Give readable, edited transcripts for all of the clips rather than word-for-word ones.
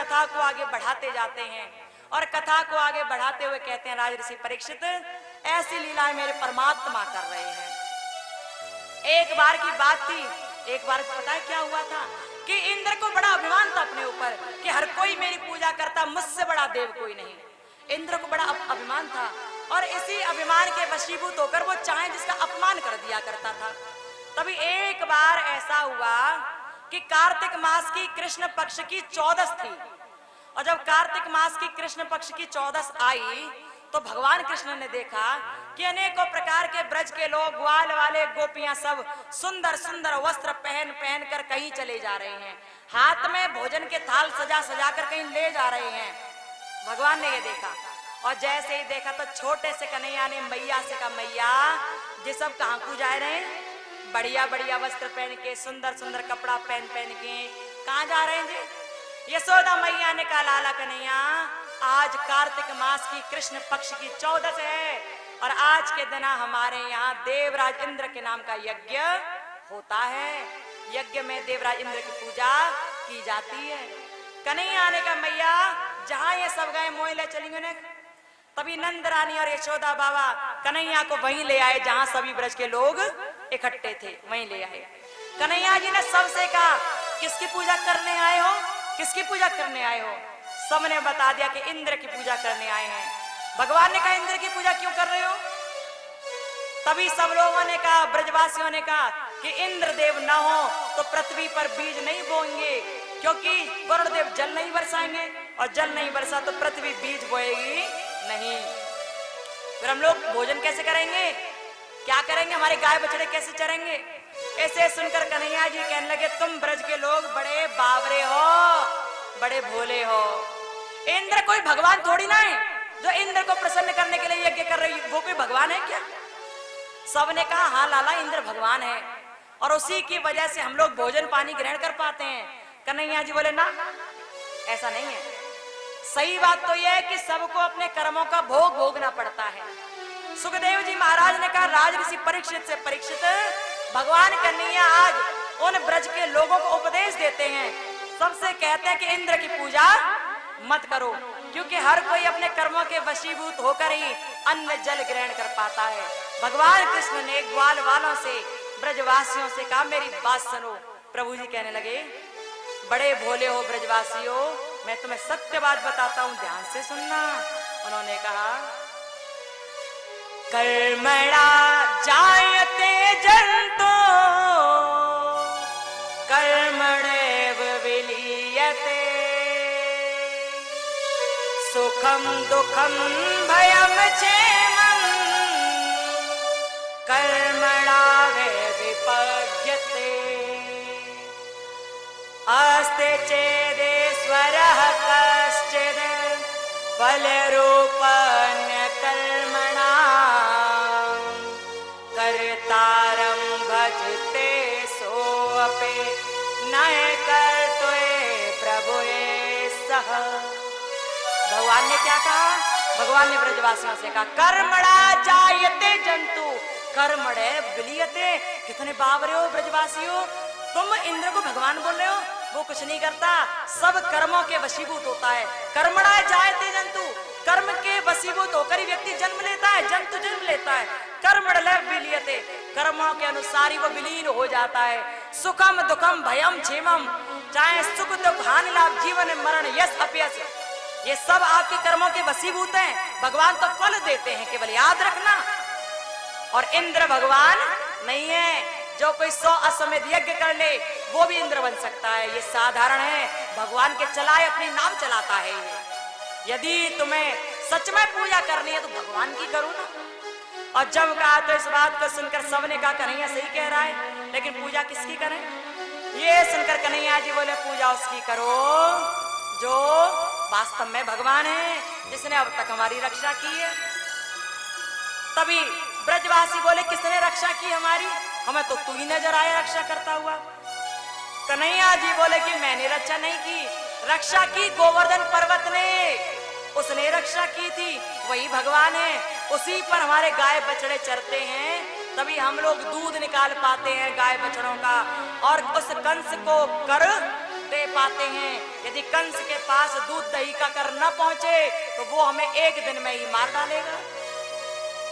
कथा को आगे बढ़ाते जाते हैं और कथा को आगे बढ़ाते हुए कहते हैं, राज ऋषि परीक्षित, ऐसी लीलाएं मेरे परमात्मा कर रहे हैं। एक बार की बात थी, एक बार पता है क्या हुआ था कि इंद्र को बड़ा अभिमान था अपने ऊपर कि हर कोई मेरी पूजा करता, मुझसे बड़ा देव कोई नहीं। इंद्र को बड़ा अभिमान था और इसी अभिमान के वशीभूत होकर वो चाहे जिसका अपमान कर दिया करता था। तभी एक बार ऐसा हुआ कि कार्तिक मास की कृष्ण पक्ष की 14 थी और जब कार्तिक मास की कृष्ण पक्ष की 14 आई तो भगवान कृष्ण ने देखा कि अनेकों प्रकार के ब्रज के लोग, ग्वाल वाले, गोपियां सब सुंदर सुंदर वस्त्र पहन पहन कर कहीं चले जा रहे हैं, हाथ में भोजन के थाल सजा सजा कर कहीं ले जा रहे हैं। भगवान ने ये देखा और जैसे ही देखा तो छोटे से कन्हैया ने मैया से कहा, मैया ये सब कहाँ को जा रहे हैं? बढ़िया बढ़िया वस्त्र पहन के, सुंदर सुंदर कपड़ा पहन पहन के कहाँ जा रहे हैं जी? यशोदा मैया ने कहा, लाला कन्हैया आज कार्तिक मास की कृष्ण पक्ष की 14 है और आज के दिन हमारे यहाँ देवराज इंद्र के नाम का यज्ञ होता है। यज्ञ में देवराज इंद्र की पूजा की जाती है। कन्हैया ने कहा, मैया जहाँ ये सब गए मोह ले चलेंगे ने। तभी नंद रानी और यशोदा बाबा कन्हैया को वहीं ले आए जहाँ सभी ब्रज के लोग इकट्ठे थे, वहीं ले आए। कन्हैया जी ने सबसे कहा, किसकी पूजा करने आए हो? किसकी पूजा करने आए हो? सबने बता दिया कि इंद्र की पूजा करने आए हैं। भगवान ने कहा, इंद्र की पूजा क्यों कर रहे हो? तभी सब लोगों ने कहा, ब्रजवासियों ने कहा कि इंद्र देव न हो तो पृथ्वी पर बीज नहीं बोएंगे, क्योंकि वरुण देव जल नहीं बरसाएंगे और जल नहीं बरसा तो पृथ्वी बीज बोएगी नहीं। फिर हम लोग भोजन कैसे करेंगे? क्या करेंगे? हमारे गाय बछड़े कैसे चरेंगे? ऐसे सुनकर कन्हैया जी कहने लगे, तुम ब्रज के लोग बड़े बावरे हो, बड़े भोले हो। इंद्र कोई भगवान थोड़ी ना है जो इंद्र को प्रसन्न करने के लिए यज्ञ कर रही, वो कोई भगवान है क्या? सबने कहा, हाँ लाला इंद्र भगवान है और उसी की वजह से हम लोग भोजन पानी ग्रहण कर पाते हैं। कन्हैया जी बोले, ना ऐसा नहीं है। सही बात तो यह है कि सबको अपने कर्मों का भोग भोगना पड़ता है। सुखदेव जी महाराज ने कहा, राज ऋषि परीक्षित से, परीक्षित भगवान कन्हैया आज उन ब्रज के लोगों को उपदेश देते हैं, सबसे कहते हैं कि इंद्र की पूजा मत करो, क्योंकि हर कोई अपने कर्मों के वशीभूत होकर ही अन्न जल ग्रहण कर पाता है। भगवान कृष्ण ने ग्वाल वालों से, ब्रजवासियों से कहा, मेरी बात सुनो। प्रभु जी कहने लगे, बड़े भोले हो ब्रजवासियों, मैं तुम्हें सत्य बात बताता हूं, ध्यान से सुनना। उन्होंने कहा, कर्मणा जायते जंतो कर्मणैव विलीयते, सुखम दुखम भयम क्षेमम कर्मणा वै विपद्यते, अस्ति चेदेश्वरः कश्चिद् बलरूपस्य कर्मणा, कर्तारं भजते सोऽपि न कर्तुं प्रभुये सह। भगवान ने क्या कहा? भगवान ने ब्रजवासियों से कहा, कर्मणा जायते जंतु कर्मणे विलीयते। कितने बावरे हो ब्रजवासियों, तुम इंद्र को भगवान बोल रहे हो, वो कुछ नहीं करता, सब कर्मों के वशीभूत होता है। कर्मणा जायते जंतु, कर्म के वशीभूत होकर ही व्यक्ति जन्म लेता है, जंतु जन्म लेता है। कर्मणे विलीयते, कर्मों के अनुसार ही वो विलीन हो जाता है। सुखम दुखम भयम क्षेमम, चाहे सुख दुख हानि लाभ जीवन मरण यश अपयश, ये सब आपके कर्मों के वशीभूत हैं। भगवान तो फल देते हैं, केवल याद रखना। और इंद्र भगवान नहीं है। जो कोई 100 अश्वमेध यज्ञ कर ले वो भी इंद्र बन सकता है, ये साधारण है। भगवान के चलाए अपने नाम चलाता है। यदि तुम्हें सच में पूजा करनी है तो भगवान की करो ना। और जब कहा तो इस बात को सुनकर सबने कहा, कन्हैया सही कह रहा है, लेकिन पूजा किसकी करें? ये सुनकर कन्हैया जी बोले, पूजा उसकी करो जो वास्तव में भगवान है, जिसने अब तक हमारी रक्षा की है। तभी ब्रजवासी बोले, किसने रक्षा की हमारी? हमें तो तू ही नजर आया रक्षा करता हुआ। कन्हैया जी बोले कि मैंने रक्षा नहीं की, रक्षा की गोवर्धन पर्वत ने, उसने रक्षा की थी, वही भगवान है। उसी पर हमारे गाय बछड़े चरते हैं, तभी हम लोग दूध निकाल पाते हैं गाय बछड़ों का, और उस कंस को कर दे पाते हैं। यदि कंस के पास दूध दही का कर न पहुंचे तो वो हमें एक दिन में ही मार डालेगा।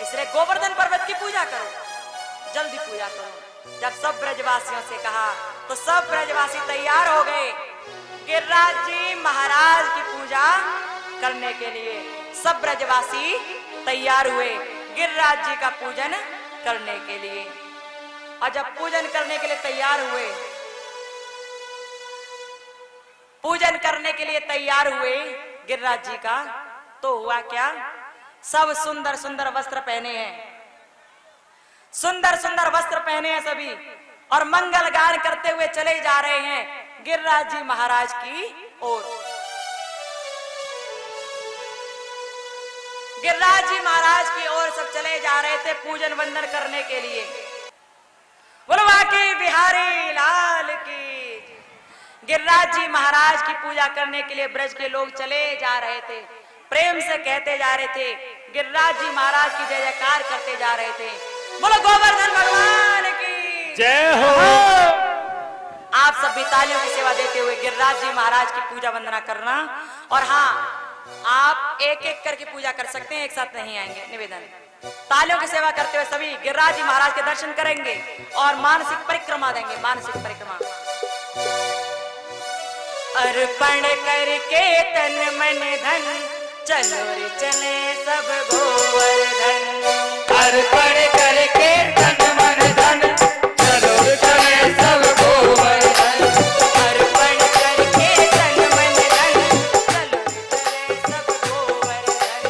इसलिए गोवर्धन पर्वत की पूजा करो, जल्दी पूजा करो। जब सब ब्रजवासियों से कहा तो सब ब्रजवासी तैयार हो गए गिरिराज जी महाराज की पूजा करने के लिए। सब ब्रजवासी तैयार हुए गिरिराज जी का पूजन करने के लिए। और जब पूजन करने के लिए तैयार हुए, पूजन करने के लिए तैयार हुए गिरिराज जी का, तो हुआ क्या? सब सुंदर सुंदर वस्त्र पहने हैं, सुंदर सुंदर वस्त्र पहने हैं सभी, और मंगल गान करते हुए चले जा रहे हैं गिरिराज जी महाराज की ओर। गिरिराज जी महाराज की ओर सब चले जा रहे थे पूजन वंदन करने के लिए। बोलवा के बिहारी लाल की। गिरिराज जी महाराज की पूजा करने के लिए ब्रज के लोग चले जा रहे थे, प्रेम से कहते जा रहे थे, गिरिराज जी महाराज की जय जयकार करते जा रहे थे। बोलो गोवर्धन भगवान की जय हो। आप सब भी तालियों की सेवा देते हुए गिरिराज जी महाराज की पूजा वंदना करना। और हाँ, आप एक एक करके पूजा कर सकते हैं, एक साथ नहीं आएंगे। निवेदन, तालियों की सेवा करते हुए सभी गिरिराज जी महाराज के दर्शन करेंगे और मानसिक परिक्रमा देंगे। मानसिक परिक्रमा अर्पण करके तन मन धन, चलो रे चले सब गोवर्धन। अर्पण करके तन मन धन, चलो रे चले सब गोवर्धन। अर्पण करके तन मन धन, चलो रे चले सब गोवर्धन।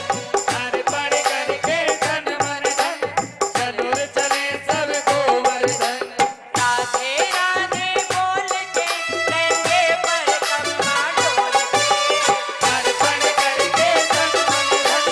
अर्पण करके तन मन धन, चलो रे चले सब गोवर्धन। राधे राधे बोल के लेंगे परिक्रमा डोल के। अर्पण करके तन मन धन,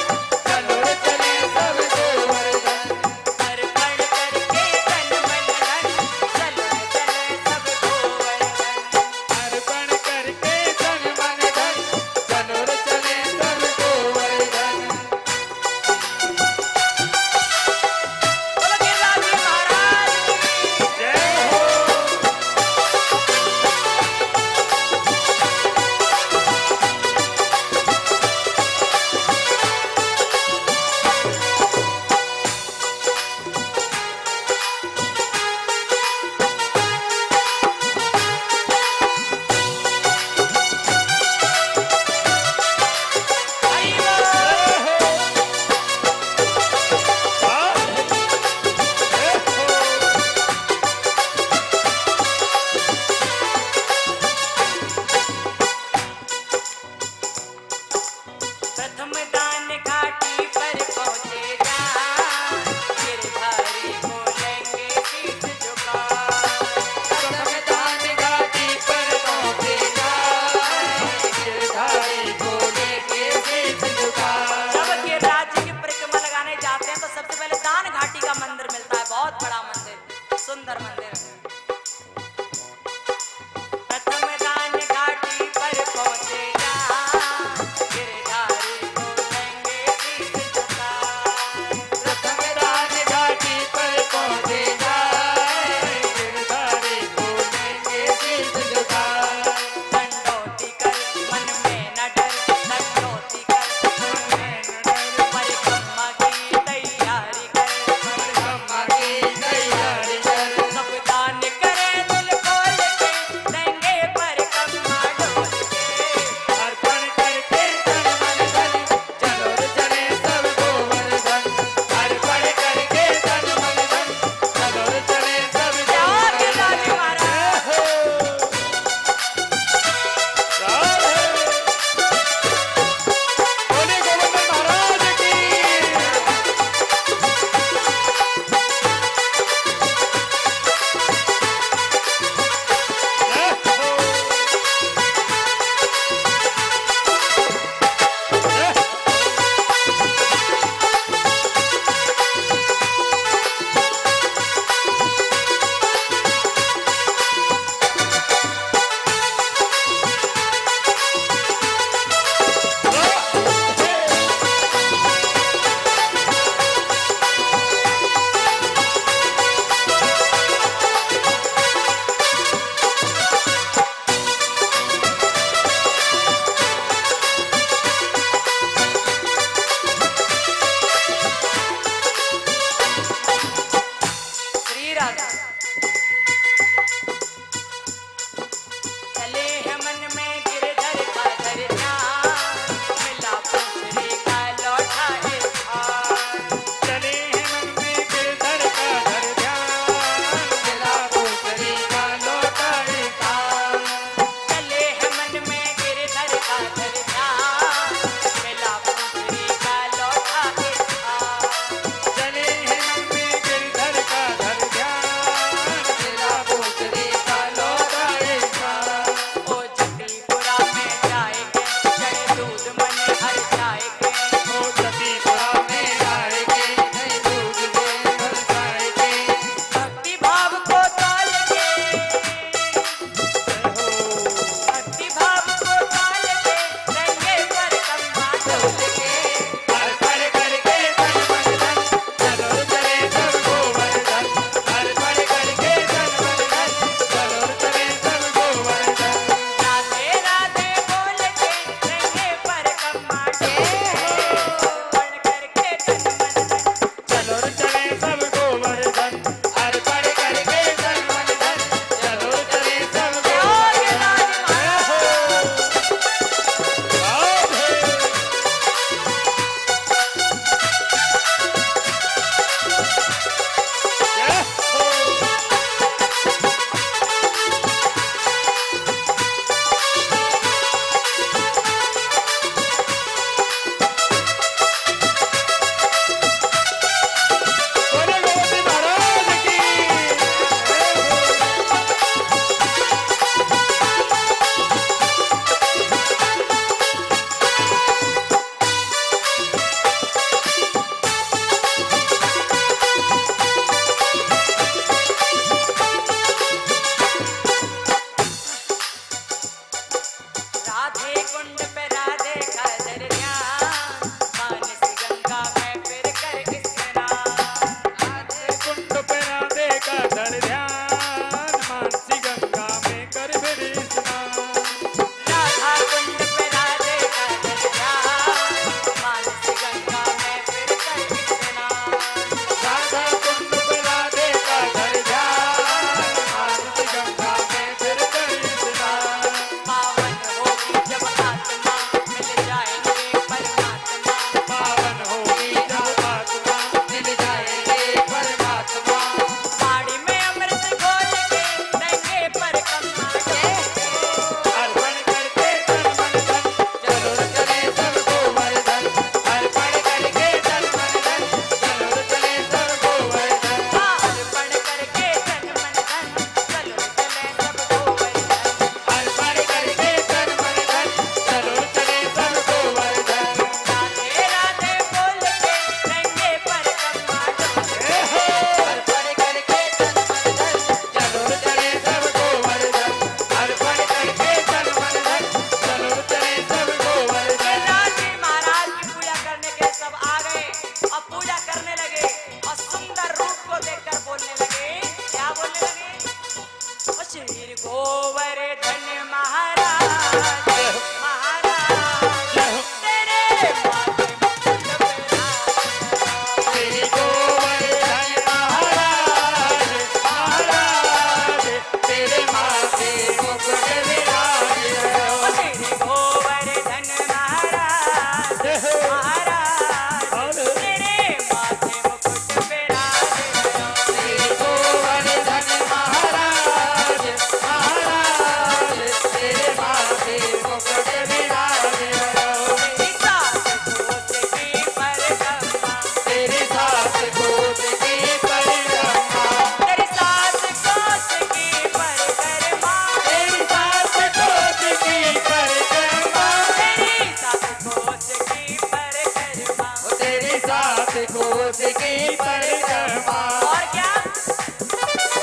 देखो उसकी परिक्रमा। और क्या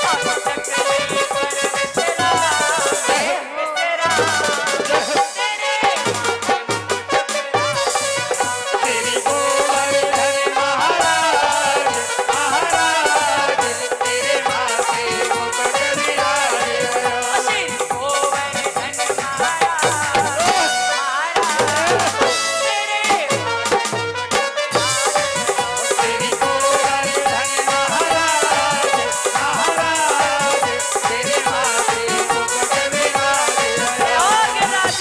और चक्री पर विचरा, विचरा, तेरे श्री गोवर्धन महाराज, महाराज तेरे माथे मुकुट विराजे। श्री गोवर्धन महाराज, महाराज तेरे श्री गोवर्धन महाराज, महाराज तेरे माथे मुकुट विराजे। और गिरिराज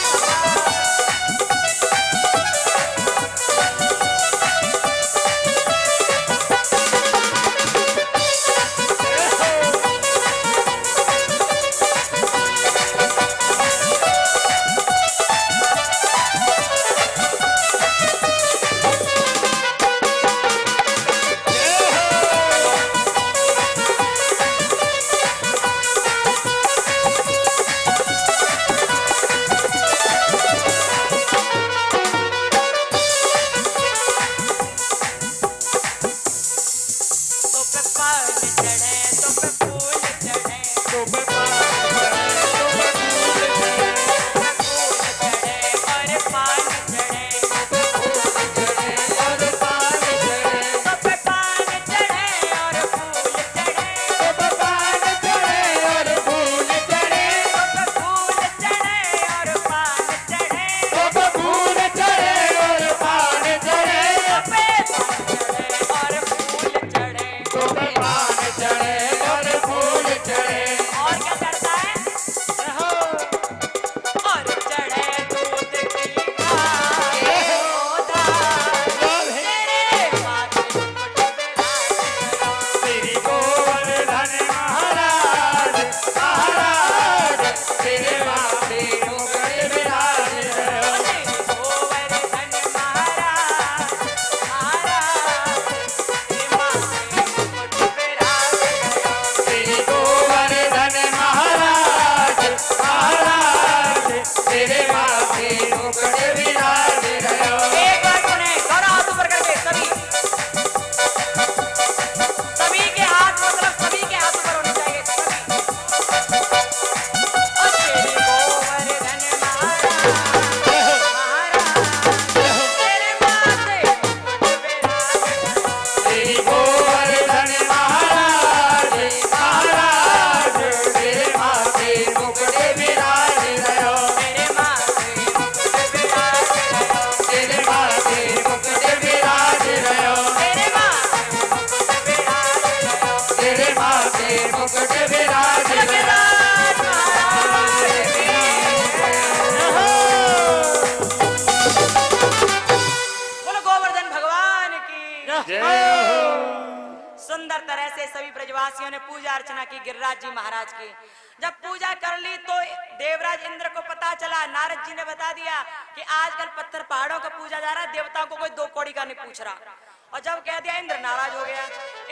तो पे पान चढ़े, तो पे फूल चढ़े, तुम पान चढ़े, तुम फूल चढ़े, पे फूल चढ़े और पान चढ़े, चढ़े और पान चढ़े। तो पे पान चढ़े और फूल चढ़े, तुम पान चढ़े और फूल चढ़े, तो पे फूल चढ़े और पान चढ़े, तुम फूल चढ़े और पान चढ़े, तो पे पान चढ़े और फूल चढ़े। तुम पान चढ़े और फूल चढ़े। और क्या चढ़ता है? और चढ़े दूध की धार, तेरे माथे मुकुट विराजे। श्री गोवर्धन महाराज, महाराज तेरे माथे मुकुट विराजे। श्री गोवर्धन महाराज, महाराज तेरे माथे मुकुट विराजे। श्री गोवर्धन महाराज, महाराज तेरे माथे मुकुट विराजे। एक बार सुने, दोनों हाथ ऊपर करके सभी के हाथ, मतलब सभी के हाथ ऊपर होने चाहिए, सभी। और श्री गोवर्धन महाराज, महाराज तेरे माथे मुकुट विराजे। श्री गोवर्धन महाराज, महाराज तेरे माथे मुकुट विराजे। मेरे माथे मुकुट विराजे, तेरे माथे मुकुट विराजे। मेरे माथे मुकुट विराजे। तेरे माथे मुकुट विराजे। गिरिराज महाराज की बोलो गोवर्धन भगवान की। जय हो। सुंदर तरह से सभी ब्रजवासियों ने पूजा अर्चना की गिरिराज जी महाराज की। जब पूजा कर ली तो देवराज इंद्र को पता चला, नारद जी ने बता दिया कि आजकल पत्थर पहाड़ों का पूजा जा रहा है, देवताओं को कोई दो कौड़ी का नहीं पूछ रहा। और जब कह दिया, इंद्र नाराज हो गया।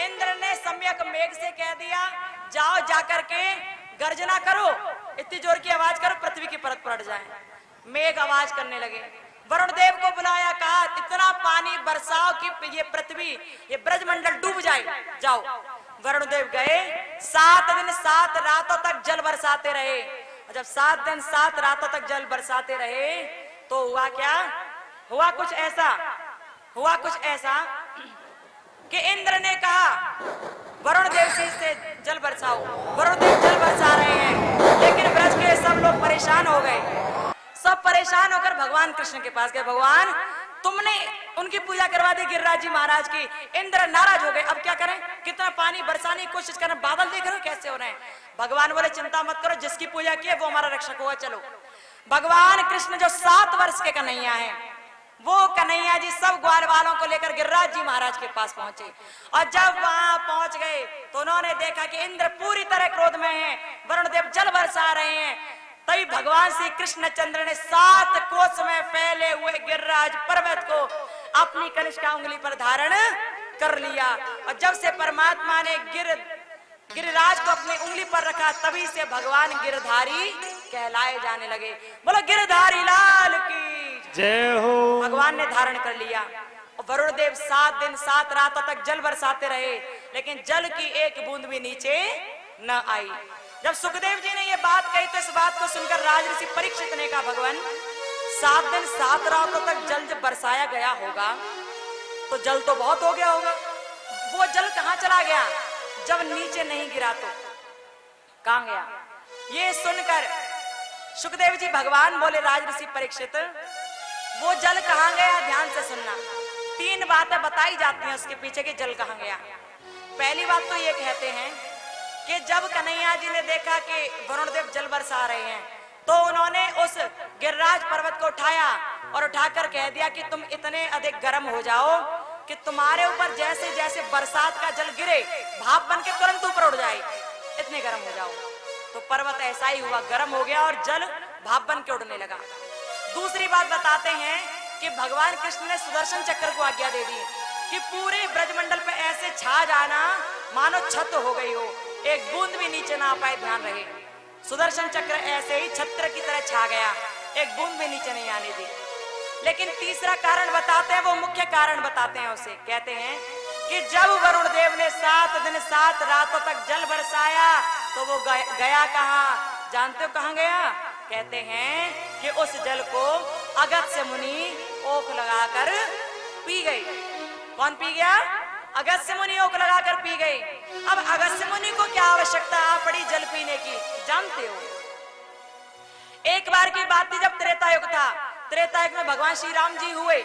इंद्र ने सम्यक मेघ से कह दिया, जाओ जाकर के गर्जना करो, इतनी जोर की आवाज करो पृथ्वी की परत पलट जाए। मेघ आवाज करने लगे, वरुण देव को बुलाया, कहा इतना पानी बरसाओ कि ये पृथ्वी, ये ब्रजमंडल डूब जाए, जाओ। वरुण देव गए, 7 दिन 7 रातों तक जल बरसाते रहे। और जब 7 दिन 7 रातों तक जल बरसाते रहे तो हुआ क्या? हुआ कुछ ऐसा कि इंद्र ने कहा वरुण देव से जल बरसाओ। वरुण देव जल बरसा रहे हैं, लेकिन ब्रज के सब लोग परेशान हो गए। सब परेशान होकर भगवान कृष्ण के पास गए, भगवान तुमने उनकी पूजा करवा दी गिरिराज जी महाराज की, इंद्र नाराज हो गए, अब क्या करें? कितना पानी बरसाने की कोशिश करें, बादल देख रहे हो कैसे हो रहे हैं। भगवान बोले चिंता मत करो, जिसकी पूजा की है वो हमारा रक्षक होगा, चलो। भगवान कृष्ण जो 7 वर्ष के कन्हैया हैं, वो कन्हैया जी सब ग्वाल वालों को लेकर गिरिराज जी महाराज के पास पहुंचे। और जब वहां पहुंच गए तो उन्होंने देखा कि इंद्र पूरी तरह क्रोध में है, वरुण देव जल बरसा रहे हैं। तभी भगवान श्री कृष्णचंद्र ने 7 कोस में फैले हुए गिरिराज पर्वत को अपनी कनिष्ठा उंगली पर धारण कर लिया। और जब से परमात्मा ने गिरिराज को अपनी उंगली पर रखा, तभी से भगवान गिरधारी कहलाए जाने लगे। बोलो गिरधारी लाल की जय हो। भगवान ने धारण कर लिया। और वरुण देव 7 दिन 7 रातों तक जल बरसाते रहे, लेकिन जल की एक बूंद भी नीचे न आई। जब सुखदेव जी ने ये बात कही तो इस बात को सुनकर राजऋषि परीक्षित ने कहा, भगवान 7 दिन 7 रातों तक जल जब बरसाया गया होगा तो जल तो बहुत हो गया होगा, वो जल कहां चला गया? जब नीचे नहीं गिरा तो कहां गया? ये सुनकर सुखदेव जी भगवान बोले, राजऋषि परीक्षित वो जल कहां गया? ध्यान से सुनना, 3 बातें बताई जाती हैं उसके पीछे कि जल कहां गया। पहली बात तो ये कहते हैं कि जब कन्हैया जी ने देखा कि वरुण देव जल बरसा रहे हैं तो उन्होंने उस गिरिराज पर्वत को उठाया और उठाकर कह दिया कि तुम इतने अधिक गर्म हो जाओ कि तुम्हारे ऊपर जैसे जैसे बरसात का जल गिरे भाप बन के तुरंत ऊपर उड़ जाए, इतने गर्म हो जाओ। तो पर्वत ऐसा ही हुआ, गर्म हो गया और जल भाप बन के उड़ने लगा। दूसरी बात बताते हैं कि भगवान कृष्ण ने सुदर्शन चक्र को आज्ञा दे दी कि पूरे ब्रजमंडल पे ऐसे छा जाना मानो छत हो गई हो, एक बूंद भी नीचे ना आ पाए, ध्यान रहे। सुदर्शन चक्र ऐसे ही छत्र की तरह छा गया, एक बूंद भी नीचे नहीं आने दी। लेकिन तीसरा कारण बताते हैं, वो मुख्य कारण बताते हैं उसे, कहते हैं कि जब वरुण देव ने 7 दिन 7 रातों तक जल बरसाया तो वो गया कहाँ? जानते हो कहाँ गया? कहते हैं कि उस जल को अगस्त्य मुनि ओक लगाकर पी गए। कौन पी गया? अगस्त्य मुनि ओक लगाकर पी गए। अब अगस्त्य मुनि को क्या आवश्यकता पड़ी जल पीने की, जानते हो? एक बार की बात थी जब त्रेता युग था, त्रेता युग में भगवान श्री राम जी हुए।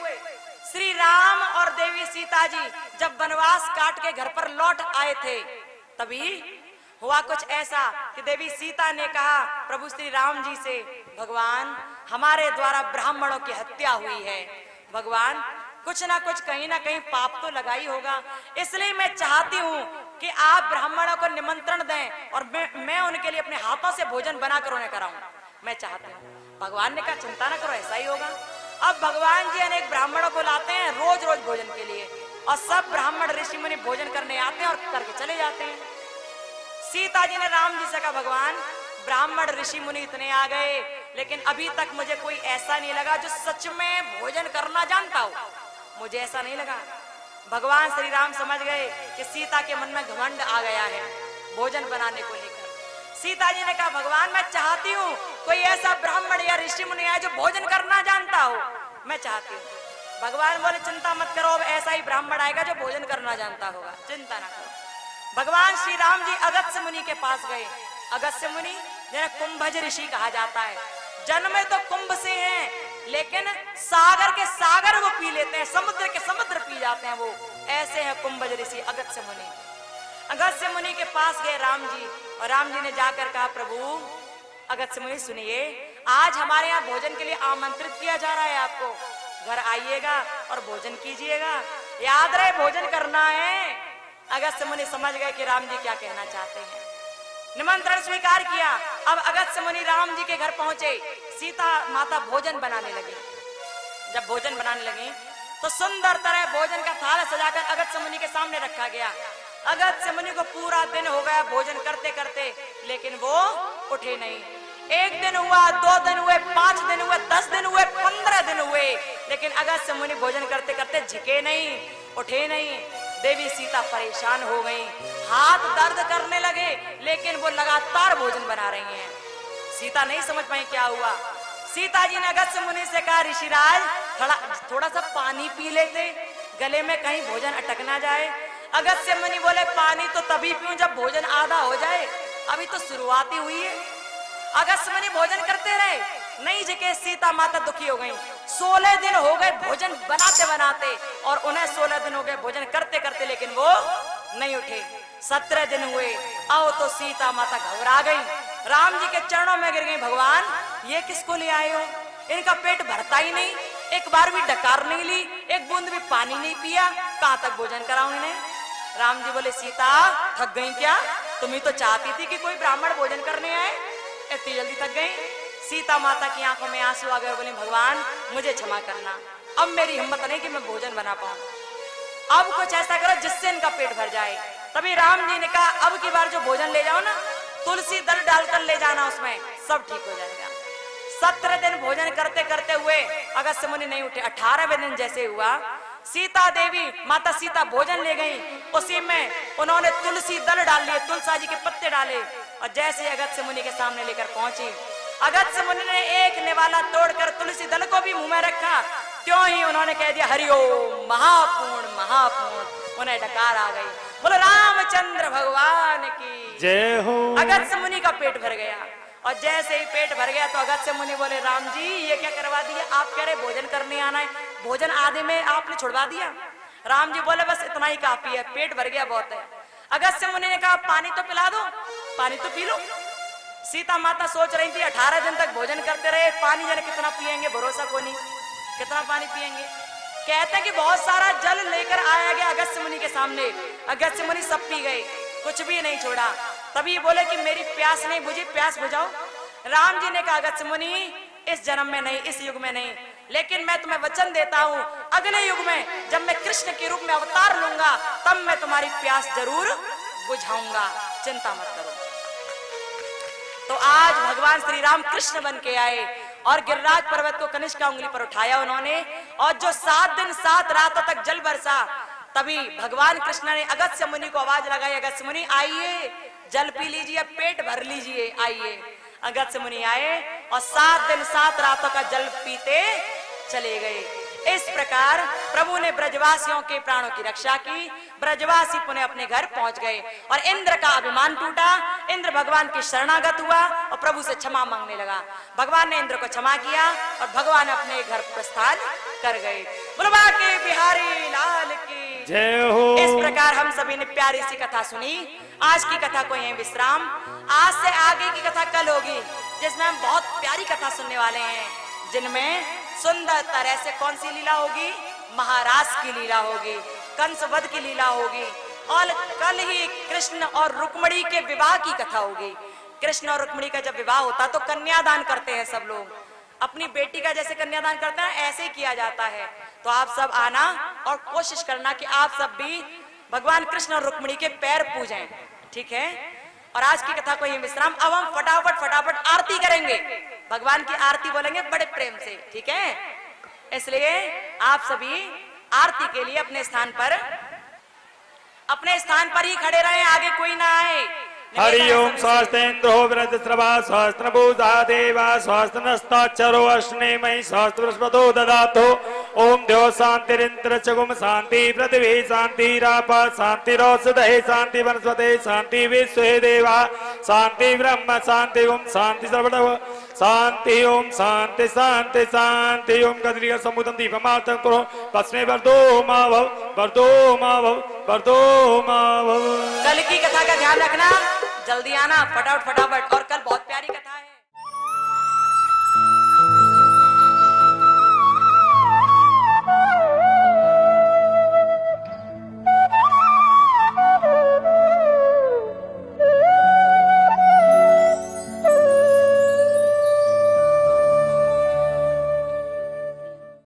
श्री राम और देवी सीता जी जब वनवास काट के घर पर लौट आए थे, तभी हुआ कुछ ऐसा कि देवी सीता ने कहा प्रभु श्री राम जी से, भगवान हमारे द्वारा ब्राह्मणों की हत्या हुई है, भगवान कुछ ना कुछ कहीं ना कहीं पाप तो लगा ही होगा, इसलिए मैं चाहती हूँ कि आप ब्राह्मणों को निमंत्रण दें और मैं उनके लिए अपने हाथों से भोजन बनाकर उन्हें कराऊं, मैं चाहती हूँ। भगवान ने कहा चिंता ना करो, ऐसा ही होगा। अब भगवान जी अनेक ब्राह्मणों को लाते हैं रोज रोज भोजन के लिए, और सब ब्राह्मण ऋषि मुनि भोजन करने आते हैं और करके चले जाते हैं। सीता जी ने राम जी से कहा, भगवान ब्राह्मण ऋषि मुनि इतने आ गए, लेकिन अभी तक मुझे कोई ऐसा नहीं लगा जो सच में भोजन करना जानता हो, मुझे ऐसा नहीं लगा। भगवान श्री राम समझ गए कि सीता के मन में घमंड आ गया है भोजन बनाने को लेकर। सीता जी ने कहा, भगवान मैं चाहती हूँ कोई ऐसा ब्राह्मण या ऋषि मुनि आए जो भोजन करना जानता हो, मैं चाहती हूँ। भगवान बोले चिंता मत करो, अब ऐसा ही ब्राह्मण आएगा जो भोजन करना जानता होगा, चिंता ना करो। भगवान श्री राम जी अगस्त्य मुनि के पास गए। अगस्त्य मुनि जिन्हें कुंभज ऋषि कहा जाता है, जन्मे तो कुंभ से हैं, लेकिन सागर के सागर वो पी लेते हैं, समुद्र के समुद्र पी जाते हैं, वो ऐसे हैं कुंभज ऋषि अगस्त्य मुनि। अगस्त्य मुनि के पास गए राम जी, और राम जी ने जाकर कहा, प्रभु अगस्त्य मुनि सुनिए, आज हमारे यहाँ भोजन के लिए आमंत्रित किया जा रहा है, आपको घर आइएगा और भोजन कीजिएगा, याद रहे भोजन करना है। अगस्त्य मुनि समझ गए कि राम जी क्या कहना चाहते हैं, निमंत्रण स्वीकार किया। अब अगस्त्य मुनि राम जी के घर पहुंचे, सीता माता भोजन बनाने लगी। जब भोजन बनाने लगी तो सुंदर तरह भोजन का थाल सजाकर अगस्त्य मुनि के सामने रखा गया। अगस्त्य मुनि को पूरा दिन हो गया भोजन करते करते, लेकिन वो उठे नहीं। 1 दिन हुआ, 2 दिन हुए, 5 दिन हुए, 10 दिन हुए, 15 दिन हुए, लेकिन अगस्त्य मुनि भोजन करते करते झुके नहीं, उठे नहीं। देवी सीता परेशान हो गई, हाथ दर्द करने लगे, लेकिन वो लगातार भोजन बना रही हैं। सीता नहीं समझ पाई क्या हुआ। सीता जी ने अगस्त्य मुनि से कहा, ऋषिराज थोड़ा सा पानी पी लेते, गले में कहीं भोजन अटक ना जाए। अगस्त्य मुनि बोले, पानी तो तभी पीऊं जब भोजन आधा हो जाए, अभी तो शुरुआत ही हुई है। अगस्त्य मुनि भोजन करते रहे, नहीं झुके। सीता माता दुखी हो गई। 16 दिन हो गए भोजन बनाते बनाते, और उन्हें 16 दिन हो गए भोजन करते करते, लेकिन वो नहीं उठे। 17 दिन हुए, आओ तो सीता माता घबरा गई, राम जी के चरणों में गिर गई, भगवान ये किसको ले आए हो, इनका पेट भरता ही नहीं, एक बार भी डकार नहीं ली, एक बूंद भी पानी नहीं पिया, कहां तक भोजन कराऊं इन्हें। राम जी बोले, सीता थक गई क्या? तुम ही तो चाहती थी कि कोई ब्राह्मण भोजन करने आए, इतनी जल्दी थक गई? सीता माता की आंखों में आंसू आ गए, बोले, भगवान मुझे क्षमा करना, अब मेरी हिम्मत नहीं कि मैं भोजन बना पाऊं, अब कुछ ऐसा करो जिससे इनका पेट भर जाए। तभी राम जी ने कहा, अब की बार जो भोजन ले जाओ ना, तुलसी दल डालकर ले जाना, उसमें सब ठीक हो जाएगा। 17 दिन भोजन करते करते हुए अगस्त्य मुनि नहीं उठे। 18वें दिन जैसे हुआ सीता देवी माता सीता भोजन ले गई, उसी में उन्होंने तुलसी दल डाल लिए, तुलसा जी के पत्ते डाले और जैसे अगस्त्य मुनि के सामने लेकर पहुंची, अगस्त्य मुनि ने एक निवाला तोड़कर तुलसी दल को भी मुंह में रखा, क्यों ही उन्होंने कह दिया हरिओम महापूर्ण महापूर्ण, उन्हें डकार आ गई। बोलो रामचंद्र भगवान की जय हो। अगस्त्य मुनि का पेट भर गया और जैसे ही पेट भर गया तो अगस्त्य मुनि बोले राम जी ये क्या करवा दिया, आप कह रहे भोजन करने आना है, भोजन आधे में आपने छुड़वा दिया। राम जी बोले बस इतना ही काफी है, पेट भर गया बहुत है। अगस्त्य मुनि ने कहा पानी तो पिला दो, पानी तो पी लो। सीता माता सोच रही थी 18 दिन तक भोजन करते रहे, पानी जाने कितना पिएंगे, भरोसा को नहीं कितना पानी पिएंगे। कहते हैं कि बहुत सारा जल लेकर आया गया अगस्त्य मुनि के सामने, अगस्त्य मुनि सब पी गए, कुछ भी नहीं छोड़ा। तभी बोले कि मेरी प्यास नहीं बुझी, प्यास बुझाओ। राम जी ने कहा अगस्त्य मुनि इस जन्म में नहीं, इस युग में नहीं, लेकिन मैं तुम्हें वचन देता हूं अगले युग में जब मैं कृष्ण के रूप में अवतार लूंगा तब मैं तुम्हारी प्यास जरूर बुझाऊंगा, चिंता मत करो। तो आज भगवान श्री राम कृष्ण बन के आए और गिरिराज पर्वत को कनिष्क का उंगली पर उठाया उन्होंने, और जो 7 दिन 7 रातों तक जल बरसा, तभी भगवान कृष्ण ने अगस्त्य मुनि को आवाज लगाई, अगस्त्य मुनि आइए जल पी लीजिए, पेट भर लीजिए, आइए। अगस्त्य मुनि आए और 7 दिन 7 रातों का जल पीते चले गए। इस प्रकार प्रभु ने ब्रजवासियों के प्राणों की रक्षा की, ब्रजवासी पुनः अपने घर पहुंच गए और इंद्र का अभिमान टूटा, इंद्र भगवान की शरणागत हुआ और प्रभु से क्षमा मांगने लगा। भगवान ने इंद्र को क्षमा किया और भगवान अपने घर प्रस्थान कर गए। बुलवा के बिहारी लाल की जय हो। इस प्रकार हम सभी ने प्यारी सी कथा सुनी। आज की कथा को यहीं विश्राम, आज से आगे की कथा कल होगी जिसमें हम बहुत प्यारी कथा सुनने वाले हैं, जिनमें सुंदर तरह से कौन सी लीला होगी, महाराज की लीला होगी, कंसवध की लीला होगी और कल ही कृष्ण और रुक्मिणी के विवाह की कथा होगी। कृष्ण और रुक्मिणी का जब विवाह होता तो कन्यादान करते हैं सब लोग, अपनी बेटी का जैसे कन्यादान करते हैं ऐसे ही किया जाता है। तो आप सब आना और कोशिश करना कि आप सब भी भगवान कृष्ण और रुक्मिणी के पैर पूजें, ठीक है। और आज की कथा को ये विश्राम, अब हम फटाफट आरती करेंगे, भगवान की आरती बोलेंगे बड़े प्रेम से, ठीक है। इसलिए आप सभी आरती के लिए अपने स्थान पर ही खड़े रहें, आगे कोई ना आए। हरि ओम स्वास्तेन्द्रो वृद्धश्रवा सहस्रभूता देवा सहस्रनस्ताक्षरो अश्नेमहि सहस्रस्पतो ददातो ओम द्यो शांतिरिंद्र चगुम शांति पृथ्वी शांतिराप शांतिरोषधये शांति वनस्पते शांति विश्वे देवा शांति ब्रह्म शांति ओम शांति सर्वतः शांति ओम शांति शांति शांति ओम कदलिका समुदम दीपमार्तं करो तस्मै वर्धो मा भव वर्धो मा भव वर्धो मा भव। कल की कथा का ध्यान रखना, जल्दी आना फटाफट और